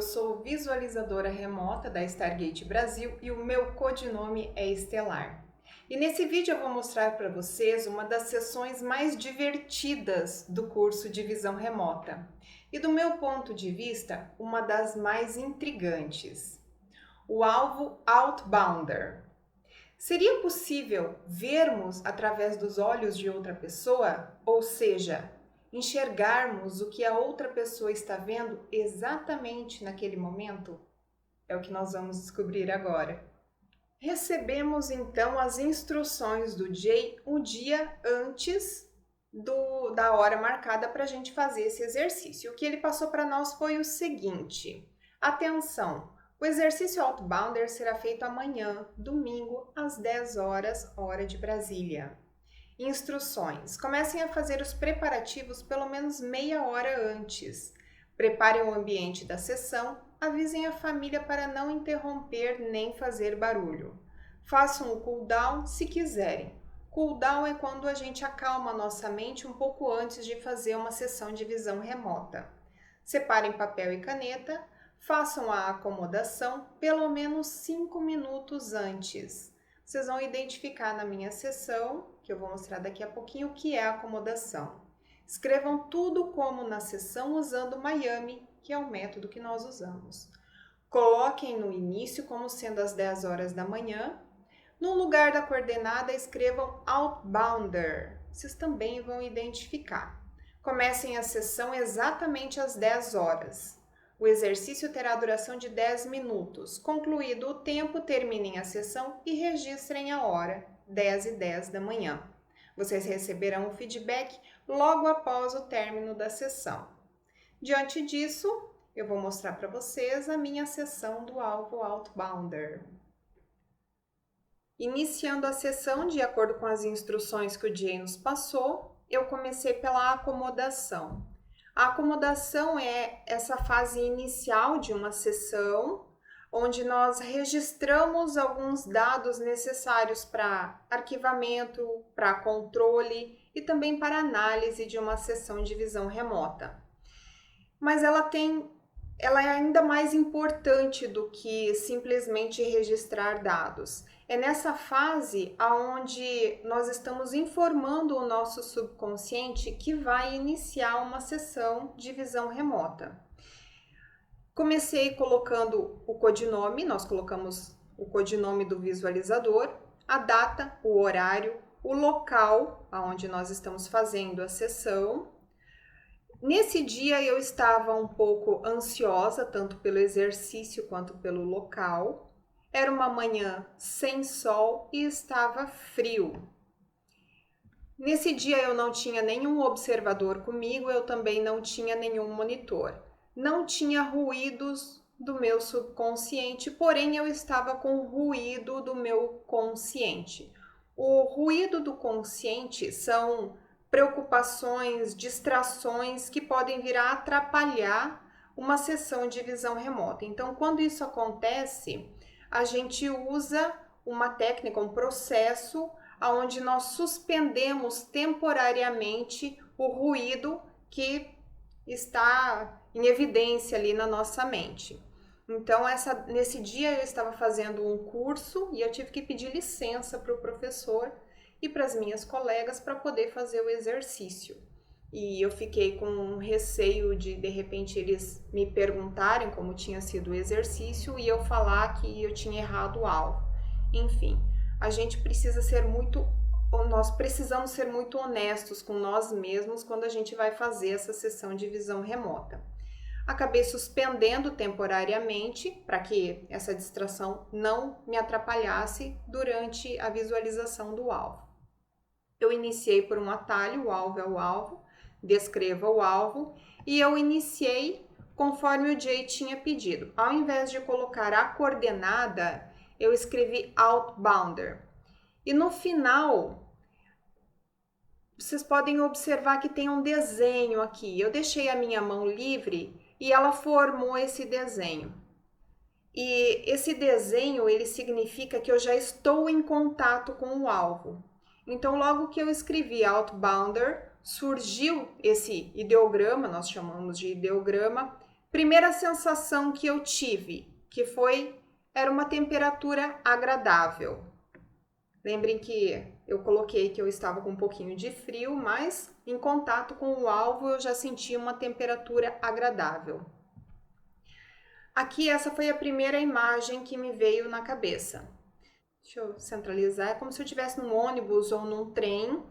sou visualizadora remota da Stargate Brasil e o meu codinome é Estelar. E nesse vídeo eu vou mostrar para vocês uma das sessões mais divertidas do curso de visão remota e, do meu ponto de vista, uma das mais intrigantes. O alvo Outbounder. Seria possível vermos através dos olhos de outra pessoa, ou seja, enxergarmos o que a outra pessoa está vendo exatamente naquele momento? É o que nós vamos descobrir agora. Recebemos então as instruções do Jay um dia antes da hora marcada para a gente fazer esse exercício. O que ele passou para nós foi o seguinte: atenção! O exercício Outbounder será feito amanhã, domingo, às 10 horas, hora de Brasília. Instruções: comecem a fazer os preparativos pelo menos meia hora antes. Preparem o ambiente da sessão, avisem a família para não interromper nem fazer barulho. Façam o cooldown se quiserem. Cooldown é quando a gente acalma nossa mente um pouco antes de fazer uma sessão de visão remota. Separem papel e caneta, façam a acomodação pelo menos 5 minutos antes. Vocês vão identificar na minha sessão, que eu vou mostrar daqui a pouquinho, o que é a acomodação. Escrevam tudo como na sessão usando Miami, que é o método que nós usamos. Coloquem no início como sendo as 10 horas da manhã. No lugar da coordenada, escrevam Outbounder. Vocês também vão identificar. Comecem a sessão exatamente às 10 horas. O exercício terá duração de 10 minutos. Concluído o tempo, terminem a sessão e registrem a hora, 10h10 da manhã. Vocês receberão o feedback logo após o término da sessão. Diante disso, eu vou mostrar para vocês a minha sessão do alvo Outbounder. Iniciando a sessão de acordo com as instruções que o Jay nos passou, eu comecei pela acomodação. A acomodação é essa fase inicial de uma sessão, onde nós registramos alguns dados necessários para arquivamento, para controle e também para análise de uma sessão de visão remota. Mas ela é ainda mais importante do que simplesmente registrar dados. É nessa fase onde nós estamos informando o nosso subconsciente que vai iniciar uma sessão de visão remota. Comecei colocando o codinome, nós colocamos o codinome do visualizador, a data, o horário, o local onde nós estamos fazendo a sessão. Nesse dia eu estava um pouco ansiosa, tanto pelo exercício quanto pelo local. Era uma manhã sem sol e estava frio. Nesse dia eu não tinha nenhum observador comigo, eu também não tinha nenhum monitor. Não tinha ruídos do meu subconsciente, porém eu estava com o ruído do meu consciente. O ruído do consciente são preocupações, distrações que podem vir a atrapalhar uma sessão de visão remota. Então, quando isso acontece, a gente usa uma técnica, um processo, onde nós suspendemos temporariamente o ruído que está em evidência ali na nossa mente. Então, nesse dia eu estava fazendo um curso e eu tive que pedir licença para o professor e para as minhas colegas para poder fazer o exercício. E eu fiquei com um receio de repente, eles me perguntarem como tinha sido o exercício e eu falar que eu tinha errado o alvo. Enfim, nós precisamos ser muito honestos com nós mesmos quando a gente vai fazer essa sessão de visão remota. Acabei suspendendo temporariamente para que essa distração não me atrapalhasse durante a visualização do alvo. Eu iniciei por um atalho, o alvo é o alvo, descreva o alvo, e eu iniciei conforme o Jay tinha pedido. Ao invés de colocar a coordenada, eu escrevi Outbounder. E no final, vocês podem observar que tem um desenho aqui. Eu deixei a minha mão livre e ela formou esse desenho. E esse desenho, ele significa que eu já estou em contato com o alvo. Então, logo que eu escrevi Outbounder, surgiu esse ideograma, nós chamamos de ideograma, Primeira sensação que eu tive, era uma temperatura agradável. Lembrem que eu coloquei que eu estava com um pouquinho de frio, mas em contato com o alvo eu já senti uma temperatura agradável. Aqui essa foi a primeira imagem que me veio na cabeça. Deixa eu centralizar, é como se eu estivesse num ônibus ou num trem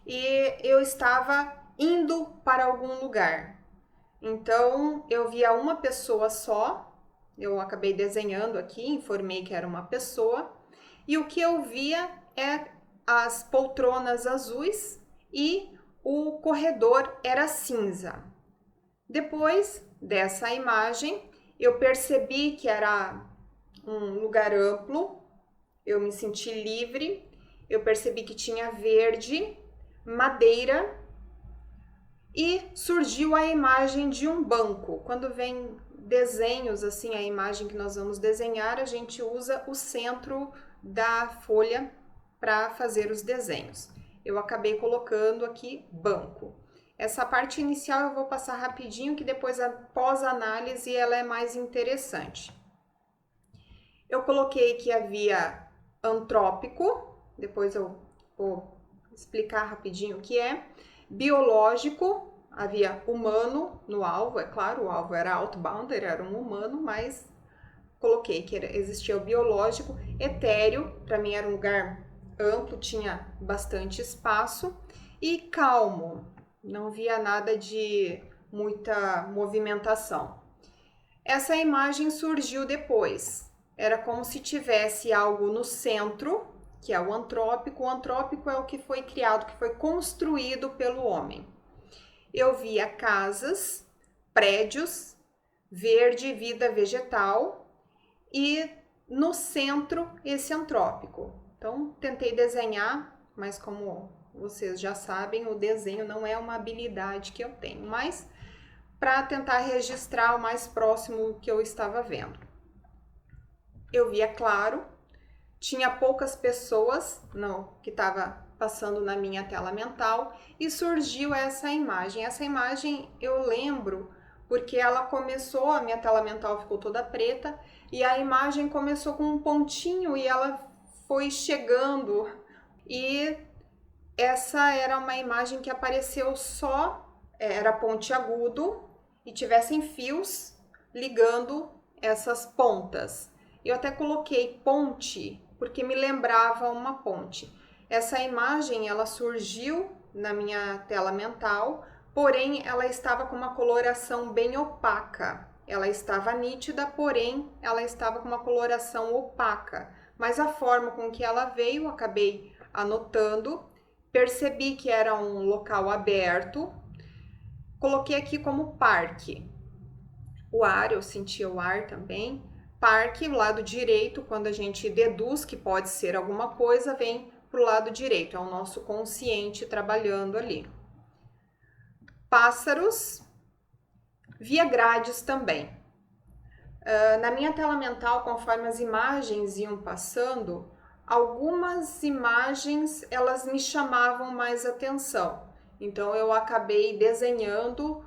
e eu estava indo para algum lugar. Então eu via uma pessoa só, eu acabei desenhando aqui, informei que era uma pessoa, e o que eu via é as poltronas azuis e o corredor era cinza. Depois dessa imagem, eu percebi que era um lugar amplo, eu me senti livre, eu percebi que tinha verde, madeira e surgiu a imagem de um banco. Quando vem desenhos assim, a imagem que nós vamos desenhar, a gente usa o centro da folha para fazer os desenhos. Eu acabei colocando aqui banco. Essa parte inicial eu vou passar rapidinho, que depois a pós-análise ela é mais interessante. Eu coloquei que havia antrópico, depois eu vou explicar rapidinho o que é. Biológico, havia humano no alvo, é claro, o alvo era outbounder, era um humano, mas coloquei que existia o biológico. Etéreo, para mim era um lugar amplo, tinha bastante espaço. E calmo, não via nada de muita movimentação. Essa imagem surgiu depois, era como se tivesse algo no centro, que é o antrópico. O antrópico é o que foi criado, que foi construído pelo homem. Eu via casas, prédios, verde, vida vegetal e no centro esse antrópico. Então, tentei desenhar, mas como vocês já sabem, o desenho não é uma habilidade que eu tenho, mas para tentar registrar o mais próximo que eu estava vendo. Eu via claro, tinha poucas pessoas que estava passando na minha tela mental e surgiu essa imagem. Essa imagem eu lembro porque ela começou, a minha tela mental ficou toda preta e a imagem começou com um pontinho e ela foi chegando, e essa era uma imagem que apareceu só, era pontiagudo e tivessem fios ligando essas pontas. Eu até coloquei ponte porque me lembrava uma ponte. Essa imagem ela surgiu na minha tela mental, porém ela estava com uma coloração bem opaca. Ela estava nítida, porém ela estava com uma coloração opaca. Mas a forma com que ela veio, acabei anotando, percebi que era um local aberto, coloquei aqui como parque. O ar, eu sentia o ar também. Parque, lado direito, quando a gente deduz que pode ser alguma coisa, vem para o lado direito, é o nosso consciente trabalhando ali. Pássaros, via grades também. Na minha tela mental, conforme as imagens iam passando, algumas imagens elas me chamavam mais atenção. Então eu acabei desenhando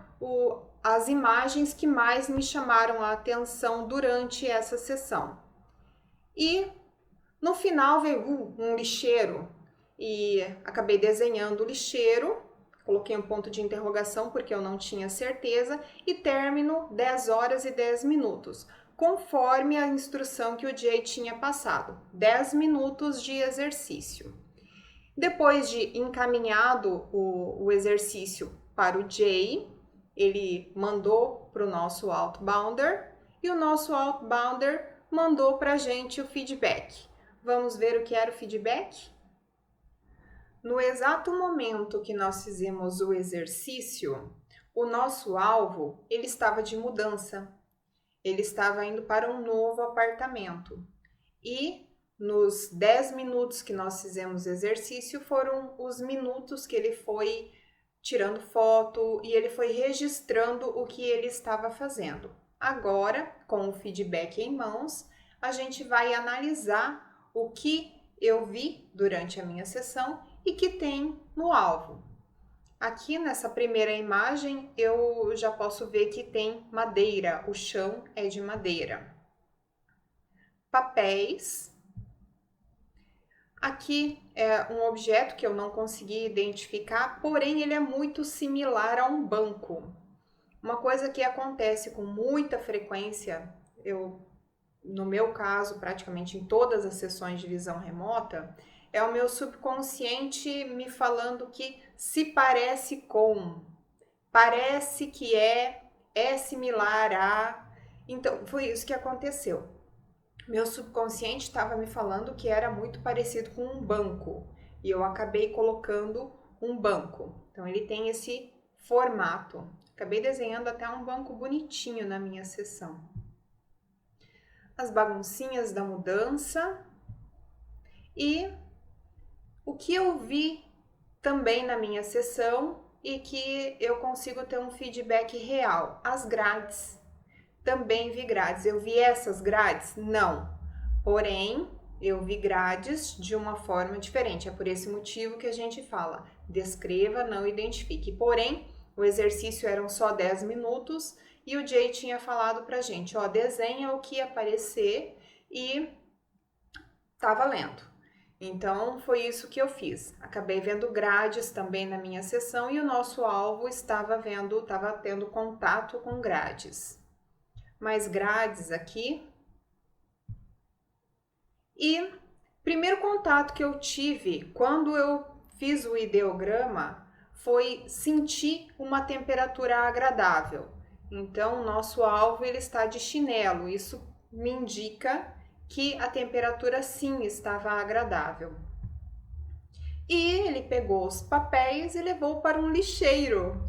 as imagens que mais me chamaram a atenção durante essa sessão. E no final veio um lixeiro e acabei desenhando o lixeiro, coloquei um ponto de interrogação porque eu não tinha certeza, e término 10 horas e 10 minutos, conforme a instrução que o Jay tinha passado, 10 minutos de exercício. Depois de encaminhado o exercício para o Jay, ele mandou para o nosso outbounder e o nosso outbounder mandou para a gente o feedback. Vamos ver o que era o feedback? No exato momento que nós fizemos o exercício, o nosso alvo ele estava de mudança. Ele estava indo para um novo apartamento. E nos 10 minutos que nós fizemos exercício foram os minutos que ele foi tirando foto e ele foi registrando o que ele estava fazendo. Agora, com o feedback em mãos, a gente vai analisar o que eu vi durante a minha sessão e que tem no alvo. Aqui nessa primeira imagem eu já posso ver que tem madeira, o chão é de madeira. Papéis. Aqui é um objeto que eu não consegui identificar, porém ele é muito similar a um banco. Uma coisa que acontece com muita frequência, no meu caso, praticamente em todas as sessões de visão remota, é o meu subconsciente me falando que se parece com, parece que é similar a. Então, foi isso que aconteceu. Meu subconsciente estava me falando que era muito parecido com um banco e eu acabei colocando um banco. Então, ele tem esse formato. Acabei desenhando até um banco bonitinho na minha sessão. As baguncinhas da mudança e o que eu vi também na minha sessão e que eu consigo ter um feedback real. As grades. Também vi grades. Eu vi essas grades? Não. Porém, eu vi grades de uma forma diferente. É por esse motivo que a gente fala, descreva, não identifique. Porém, o exercício eram só 10 minutos e o Jay tinha falado pra gente, ó, desenha o que aparecer e tá valendo. Então, foi isso que eu fiz. Acabei vendo grades também na minha sessão e o nosso alvo estava tendo contato com grades. Mais grades aqui. E primeiro contato que eu tive quando eu fiz o ideograma foi sentir uma temperatura agradável. Então, o nosso alvo ele está de chinelo. Isso me indica que a temperatura sim estava agradável. E ele pegou os papéis e levou para um lixeiro.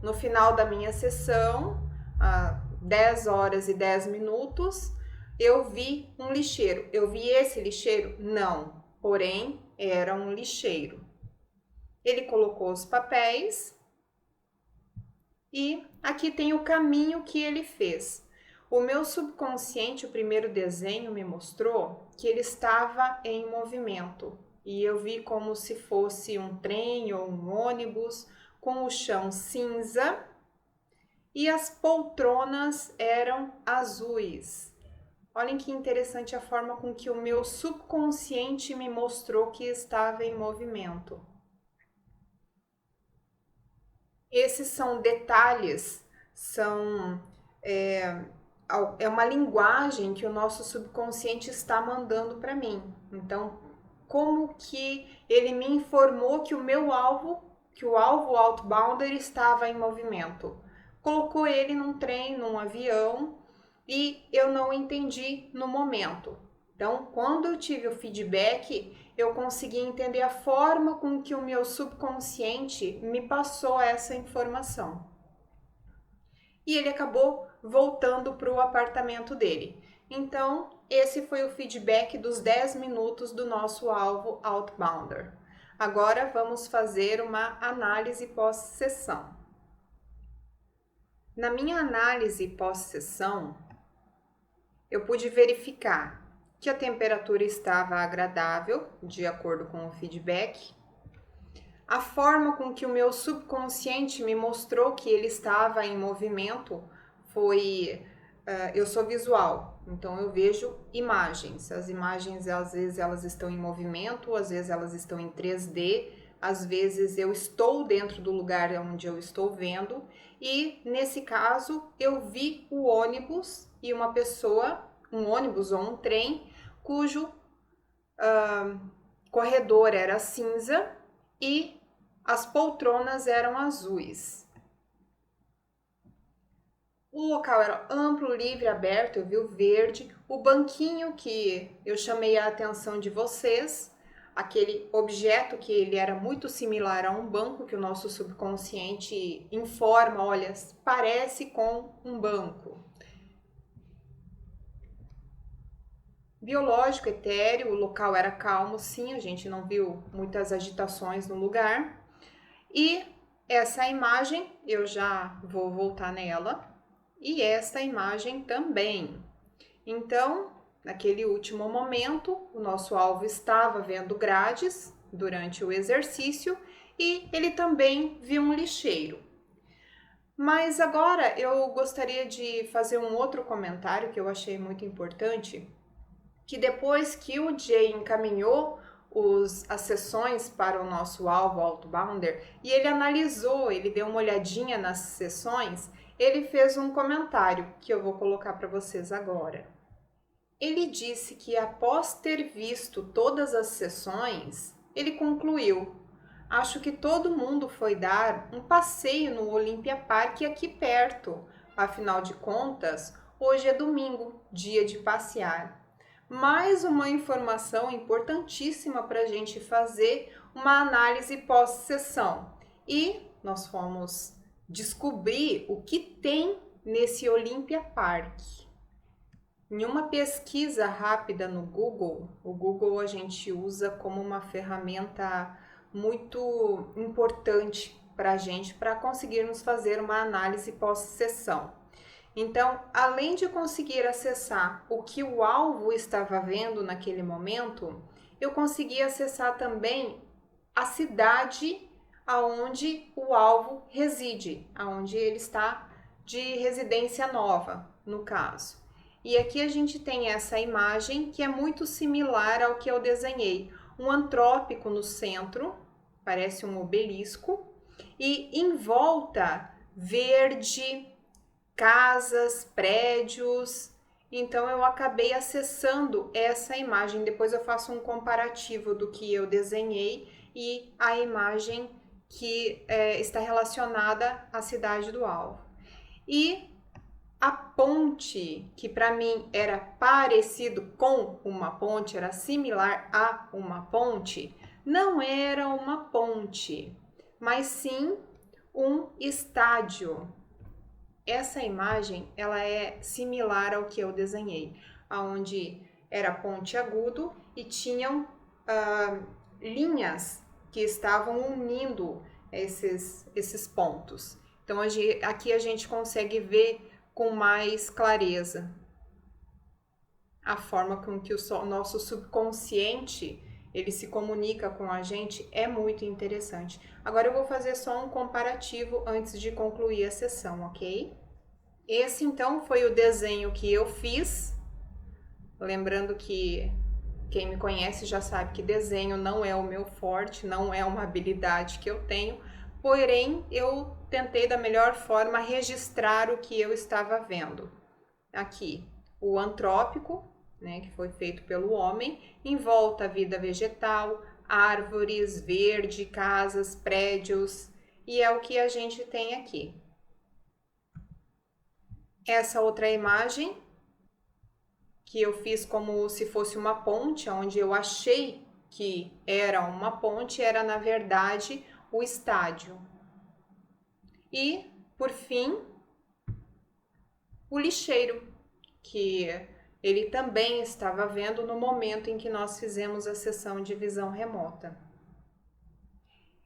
No final da minha sessão, às 10 horas e 10 minutos, eu vi um lixeiro. Eu vi esse lixeiro? Não, porém era um lixeiro. Ele colocou os papéis e aqui tem o caminho que ele fez. O meu subconsciente, o primeiro desenho me mostrou que ele estava em movimento e eu vi como se fosse um trem ou um ônibus com o chão cinza e as poltronas eram azuis. Olhem que interessante a forma com que o meu subconsciente me mostrou que estava em movimento. Esses são detalhes, é uma linguagem que o nosso subconsciente está mandando para mim. Então, como que ele me informou que o alvo outbounder estava em movimento? Colocou ele num trem, num avião, e eu não entendi no momento. Então, quando eu tive o feedback, eu consegui entender a forma com que o meu subconsciente me passou essa informação. E ele acabou voltando para o apartamento dele. Então, esse foi o feedback dos 10 minutos do nosso alvo outbounder. Agora vamos fazer uma análise pós-sessão. Na minha análise pós-sessão, eu pude verificar que a temperatura estava agradável, de acordo com o feedback. A forma com que o meu subconsciente me mostrou que ele estava em movimento foi... eu sou visual, então eu vejo imagens. As imagens, às vezes, elas estão em movimento, às vezes elas estão em 3D, às vezes eu estou dentro do lugar onde eu estou vendo. E, nesse caso, eu vi o ônibus e uma pessoa, um ônibus ou um trem, cujo corredor era cinza e as poltronas eram azuis. O local era amplo, livre, aberto, eu vi o verde. O banquinho que eu chamei a atenção de vocês, aquele objeto que ele era muito similar a um banco, que o nosso subconsciente informa, olha, parece com um banco. Biológico, etéreo, o local era calmo, sim, a gente não viu muitas agitações no lugar. E essa imagem, eu já vou voltar nela, e esta imagem também. Então, naquele último momento, o nosso alvo estava vendo grades durante o exercício e ele também viu um lixeiro. Mas agora eu gostaria de fazer um outro comentário que eu achei muito importante, que depois que o Jay encaminhou as sessões para o nosso alvo Outbounder e ele analisou, ele deu uma olhadinha nas sessões, ele fez um comentário que eu vou colocar para vocês agora. Ele disse que após ter visto todas as sessões, ele concluiu: acho que todo mundo foi dar um passeio no Olympia Park aqui perto. Afinal de contas, hoje é domingo, dia de passear. Mais uma informação importantíssima para a gente fazer uma análise pós-sessão. E nós fomos descobrir o que tem nesse Olympia Park. Em uma pesquisa rápida no Google, o Google a gente usa como uma ferramenta muito importante para a gente, para conseguirmos fazer uma análise pós-sessão. Então, além de conseguir acessar o que o alvo estava vendo naquele momento, eu consegui acessar também a cidade aonde o alvo reside, aonde ele está de residência nova, no caso. E aqui a gente tem essa imagem que é muito similar ao que eu desenhei. Um antrópico no centro, parece um obelisco, e em volta verde, casas, prédios. Então eu acabei acessando essa imagem. Depois eu faço um comparativo do que eu desenhei e a imagem que está relacionada à cidade do alvo. E a ponte, que para mim era parecido com uma ponte, era similar a uma ponte, não era uma ponte, mas sim um estádio. Essa imagem, ela é similar ao que eu desenhei, onde era ponte agudo e tinham linhas que estavam unindo esses pontos. Então, aqui a gente consegue ver com mais clareza a forma com que o nosso subconsciente ele se comunica com a gente é muito interessante. Agora eu vou fazer só um comparativo antes de concluir a sessão, ok? Esse então foi o desenho que eu fiz. Lembrando que quem me conhece já sabe que desenho não é o meu forte, não é uma habilidade que eu tenho, porém eu tentei da melhor forma registrar o que eu estava vendo. Aqui, o antrópico, né, que foi feito pelo homem, em volta a vida vegetal, árvores, verde, casas, prédios, e é o que a gente tem aqui. Essa outra imagem, que eu fiz como se fosse uma ponte, onde eu achei que era uma ponte, era na verdade o estádio. E, por fim, o lixeiro, que ele também estava vendo no momento em que nós fizemos a sessão de visão remota.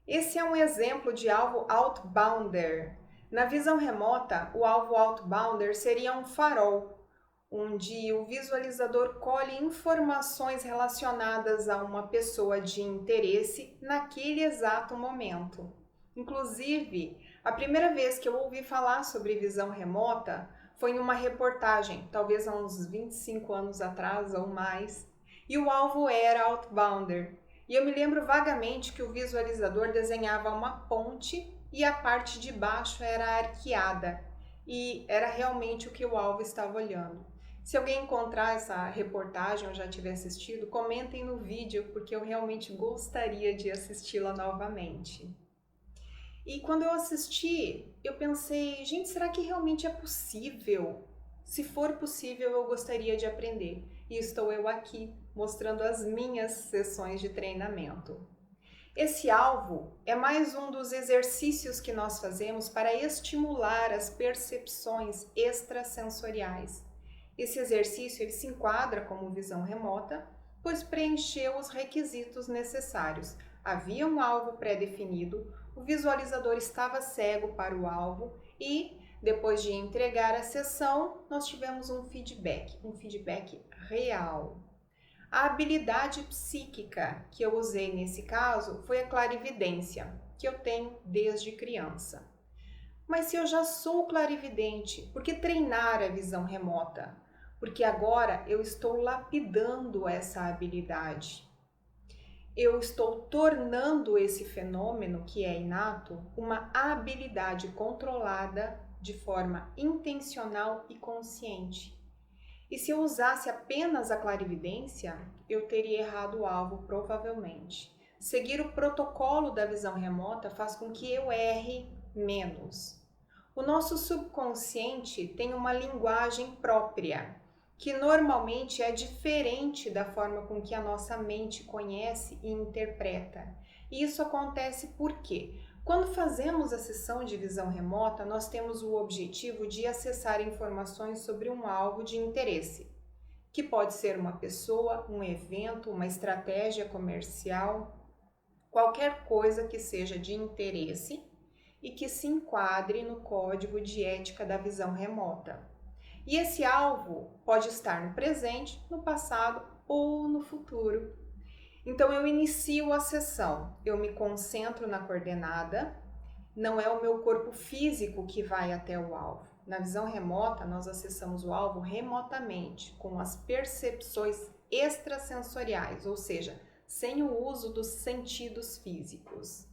Esse é um exemplo de alvo outbounder. Na visão remota, o alvo outbounder seria um farol, onde o visualizador colhe informações relacionadas a uma pessoa de interesse naquele exato momento. Inclusive, a primeira vez que eu ouvi falar sobre visão remota foi em uma reportagem, talvez há uns 25 anos atrás ou mais, e o alvo era outbounder. E eu me lembro vagamente que o visualizador desenhava uma ponte e a parte de baixo era arqueada, e era realmente o que o alvo estava olhando. Se alguém encontrar essa reportagem ou já tiver assistido, comentem no vídeo, porque eu realmente gostaria de assisti-la novamente. E quando eu assisti, eu pensei, gente, será que realmente é possível? Se for possível, eu gostaria de aprender. E estou eu aqui, mostrando as minhas sessões de treinamento. Esse alvo é mais um dos exercícios que nós fazemos para estimular as percepções extrasensoriais. Esse exercício ele se enquadra como visão remota, pois preencheu os requisitos necessários. Havia um alvo pré-definido, o visualizador estava cego para o alvo e, depois de entregar a sessão, nós tivemos um feedback real. A habilidade psíquica que eu usei nesse caso foi a clarividência. que eu tenho desde criança. Mas se eu já sou clarividente, por que treinar a visão remota? Porque agora eu estou lapidando essa habilidade. Eu estou tornando esse fenômeno, que é inato, uma habilidade controlada de forma intencional e consciente. E se eu usasse apenas a clarividência, eu teria errado o alvo, provavelmente. Seguir o protocolo da visão remota faz com que eu erre menos. O nosso subconsciente tem uma linguagem própria, que normalmente é diferente da forma com que a nossa mente conhece e interpreta. E isso acontece porque, quando fazemos a sessão de visão remota, nós temos o objetivo de acessar informações sobre um alvo de interesse, que pode ser uma pessoa, um evento, uma estratégia comercial, qualquer coisa que seja de interesse e que se enquadre no código de ética da visão remota. E esse alvo pode estar no presente, no passado ou no futuro. Então eu inicio a sessão, eu me concentro na coordenada, não é o meu corpo físico que vai até o alvo. Na visão remota, nós acessamos o alvo remotamente, com as percepções extrasensoriais, ou seja, sem o uso dos sentidos físicos.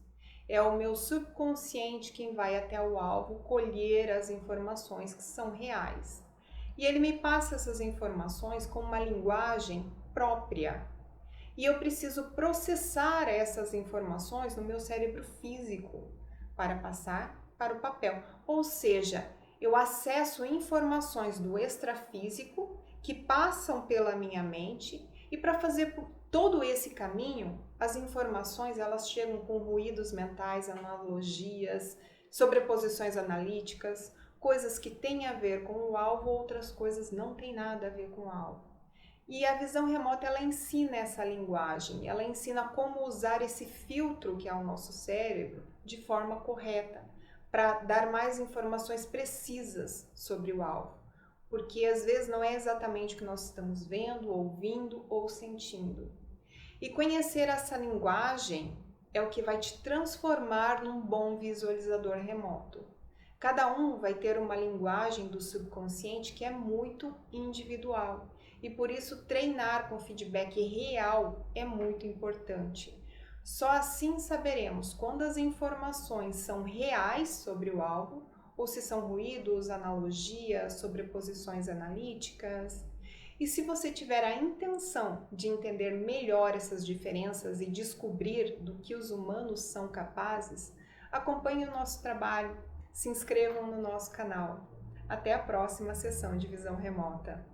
É o meu subconsciente quem vai até o alvo colher as informações que são reais. E ele me passa essas informações com uma linguagem própria. E eu preciso processar essas informações no meu cérebro físico para passar para o papel. Ou seja, eu acesso informações do extrafísico que passam pela minha mente e para fazer todo esse caminho, as informações elas chegam com ruídos mentais, analogias, sobreposições analíticas, coisas que têm a ver com o alvo, outras coisas não têm nada a ver com o alvo. E a visão remota, ela ensina essa linguagem, ela ensina como usar esse filtro que é o nosso cérebro de forma correta, para dar mais informações precisas sobre o alvo. Porque às vezes não é exatamente o que nós estamos vendo, ouvindo ou sentindo. E conhecer essa linguagem é o que vai te transformar num bom visualizador remoto. Cada um vai ter uma linguagem do subconsciente que é muito individual e por isso treinar com feedback real é muito importante. Só assim saberemos quando as informações são reais sobre o alvo ou se são ruídos, analogias, sobreposições analíticas. E se você tiver a intenção de entender melhor essas diferenças e descobrir do que os humanos são capazes, acompanhe o nosso trabalho. Se inscrevam no nosso canal. Até a próxima sessão de visão remota.